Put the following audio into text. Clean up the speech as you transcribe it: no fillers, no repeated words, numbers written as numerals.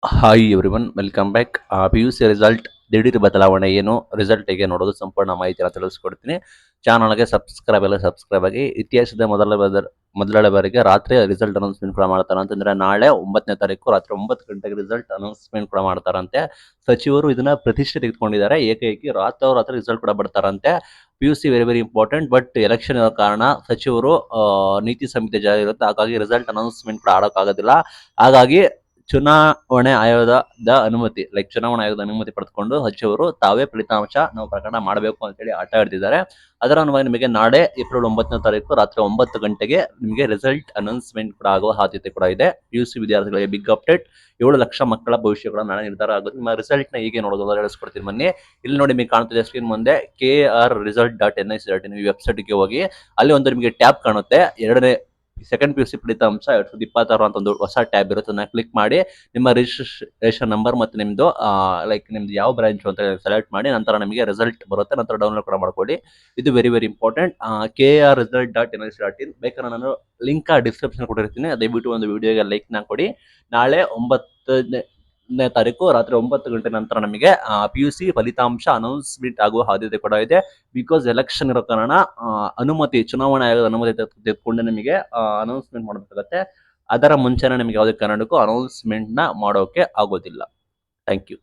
Hi everyone welcome back. P U C result ದಿಢೀರ್ ಬದಲಾವಣೆ ಏನು, ರಿಸಲ್ಟ್ ಹೇಗೆ ನೋಡೋದು, ಸಂಪೂರ್ಣ ಮಾಹಿತಿಯನ್ನು ತಿಳಿಸ್ಕೊಡ್ತೀನಿ. ಚಾನಲ್ಗೆ ಸಬ್ಸ್ಕ್ರೈಬ್ ಆಗಿ. ಇತಿಹಾಸದ ಮೊದಲ ಬಾರಿಗೆ ರಾತ್ರಿ ರಿಸಲ್ಟ್ ಅನೌನ್ಸ್ಮೆಂಟ್ ಕೂಡ ಮಾಡ್ತಾರೆ ಅಂತಂದ್ರೆ ನಾಳೆ 9ನೇ ತಾರೀಕು ರಾತ್ರಿ 9 ಗಂಟೆಗೆ ರಿಸಲ್ಟ್ ಅನೌನ್ಸ್ಮೆಂಟ್ ಕೂಡ ಮಾಡ್ತಾರಂತೆ. ಸಚಿವರು ಇದನ್ನ ಪ್ರತಿಷ್ಠೆ ತೆಗೆದುಕೊಂಡಿದ್ದಾರೆ. ಏಕೈಕಿ ರಾತ್ರಿ ರಿಸಲ್ಟ್ ಕೂಡ ಬರ್ತಾರಂತೆ. P U C very very important. But election ಇರೋ ಕಾರಣ ಸಚಿವರು ನೀತಿ ಸಂಹಿತೆ ಜಾರಿ ಇರುತ್ತೆ, ಹಾಗಾಗಿ ರಿಸಲ್ಟ್ ಅನೌನ್ಸ್ಮೆಂಟ್ ಕೂಡ ಆಡೋಕ್ಕಾಗೋದಿಲ್ಲ. ಹಾಗಾಗಿ ಚುನಾವಣೆ ಆಯೋಗದ ಅನುಮತಿ ಪಡೆದುಕೊಂಡು ಸಚಿವರು ತಾವೇ ಫಲಿತಾಂಶ ನಾವು ಪ್ರಕಟ ಮಾಡಬೇಕು ಅಂತೇಳಿ ಆಟ ಆಡ್ತಿದ್ದಾರೆ. ಅದರ ಅನುವಾಗಿ ನಿಮಗೆ ನಾಳೆ ಏಪ್ರಿಲ್ 9ನೇ ತಾರೀಕು ರಾತ್ರಿ 9 ಗಂಟೆಗೆ ನಿಮಗೆ ರಿಸಲ್ಟ್ ಅನೌನ್ಸ್ಮೆಂಟ್ ಕೂಡ ಆಗುವ ಸಾಧ್ಯತೆ ಕೂಡ ಇದೆ. PUC ವಿದ್ಯಾರ್ಥಿಗಳಿಗೆ ಬಿಗ್ ಅಪ್ಡೇಟ್. 7 ಲಕ್ಷ ಮಕ್ಕಳ ಭವಿಷ್ಯ ಕೂಡ ನಾಳೆ ನಿರ್ಧಾರ ಆಗುತ್ತೆ. ನಿಮ್ಮ ರಿಸಲ್ಟ್ ನ ಹೇಗೆ ನೋಡೋದು ತಿಳಿಸ್ಕೊಡ್ತೀನಿ ಬನ್ನಿ. ಇಲ್ಲಿ ನೋಡಿ, ನಿಮಗೆ ಕಾಣ್ತಿದೆ ಸ್ಕ್ರೀನ್ ಮುಂದೆ KRResult.nic.in ಈ ವೆಬ್ಸೈಟ್ಗೆ ಹೋಗಿ. ಅಲ್ಲಿ ಒಂದು ನಿಮಗೆ ಟ್ಯಾಬ್ ಕಾಣುತ್ತೆ, ಸೆಕೆಂಡ್ PUC ಫಲಿತಾಂಶ 2026 ಅಂತ ಒಂದು ಹೊಸ ಟ್ಯಾಬ್ ಇರುತ್ತೆ. ಅದನ್ನ ಕ್ಲಿಕ್ ಮಾಡಿ ನಿಮ್ಮ ರಿಜಿಸ್ಟ್ರೇಷನ್ ನಂಬರ್ ಮತ್ತು ನಿಮ್ದು ನಿಮ್ದು ಯಾವ ಬ್ರಾಂಚ್ ಅಂತ ಸೆಲೆಕ್ಟ್ ಮಾಡಿ ನಂತರ ನಿಮಗೆ ರಿಸಲ್ಟ್ ಬರುತ್ತೆ. ನಂತರ ಡೌನ್ಲೋಡ್ ಕೂಡ ಮಾಡ್ಕೊಳ್ಳಿ. ಇದು ವೆರಿ ವೆರಿ ಇಂಪಾರ್ಟೆಂಟ್. KRResult.nic.in ಬೇಕಾದ್ರೆ ನಾನು ಲಿಂಕ್ ಡಿಸ್ಕ್ರಿಪ್ಷನ್ ಕೊಟ್ಟಿರ್ತೀನಿ. ದಯವಿಟ್ಟು ಒಂದು ವಿಡಿಯೋಗೆ ಲೈಕ್ನ ಕೊಡಿ. ನಾಳೆ 9ನೇ ತಾರೀಕು ರಾತ್ರಿ 9 ಗಂಟೆ ನಂತರ ನಮಗೆ PUC ಫಲಿತಾಂಶ ಅನೌನ್ಸ್ಮೆಂಟ್ ಆಗುವ ಸಾಧ್ಯತೆ ಕೂಡ ಇದೆ. ಬಿಕಾಸ್ ಎಲೆಕ್ಷನ್ ಇರೋ ಕಾರಣ ಚುನಾವಣಾ ಆಯೋಗದ ಅನುಮತಿ ತೆಗೆದುಕೊಂಡು ನಿಮಗೆ ಅನೌನ್ಸ್ಮೆಂಟ್ ಮಾಡಬೇಕಾಗತ್ತೆ. ಅದರ ಮುಂಚೆನೇ ನಿಮಗೆ ಯಾವುದೇ ಕಾರಣಕ್ಕೂ ಅನೌನ್ಸ್ಮೆಂಟ್ ನ ಮಾಡೋಕೆ ಆಗೋದಿಲ್ಲ. Thank you.